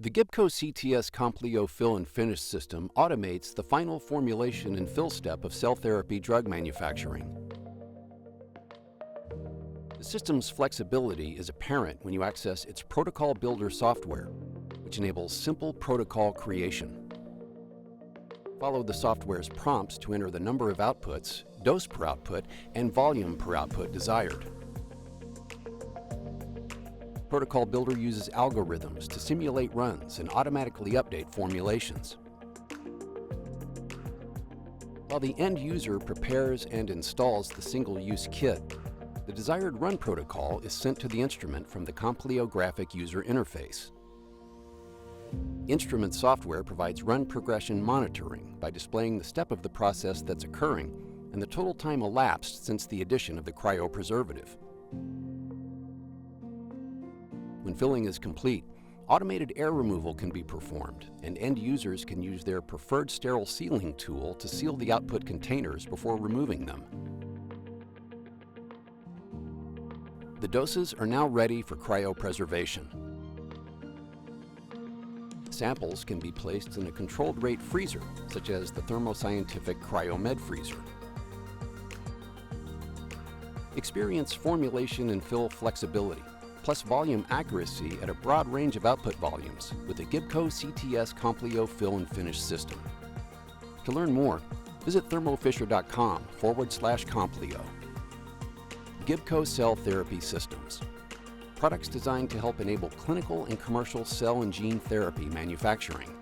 The Gibco CTS Compleo fill and finish system automates the final formulation and fill step of cell therapy drug manufacturing. The system's flexibility is apparent when you access its Protocol Builder software, which enables simple protocol creation. Follow the software's prompts to enter the number of outputs, dose per output, and volume per output desired. Protocol Builder uses algorithms to simulate runs and automatically update formulations. While the end user prepares and installs the single-use kit, the desired run protocol is sent to the instrument from the Compleo graphic user interface. Instrument software provides run progression monitoring by displaying the step of the process that's occurring and the total time elapsed since the addition of the cryopreservative. When filling is complete, automated air removal can be performed, and end users can use their preferred sterile sealing tool to seal the output containers before removing them. The doses are now ready for cryopreservation. Samples can be placed in a controlled rate freezer, such as the Thermo Cryomed freezer. Experience formulation and fill flexibility, plus volume accuracy at a broad range of output volumes with the Gibco CTS Compleo fill and finish system. To learn more, visit thermofisher.com/Compleo. Gibco Cell Therapy Systems. Products designed to help enable clinical and commercial cell and gene therapy manufacturing.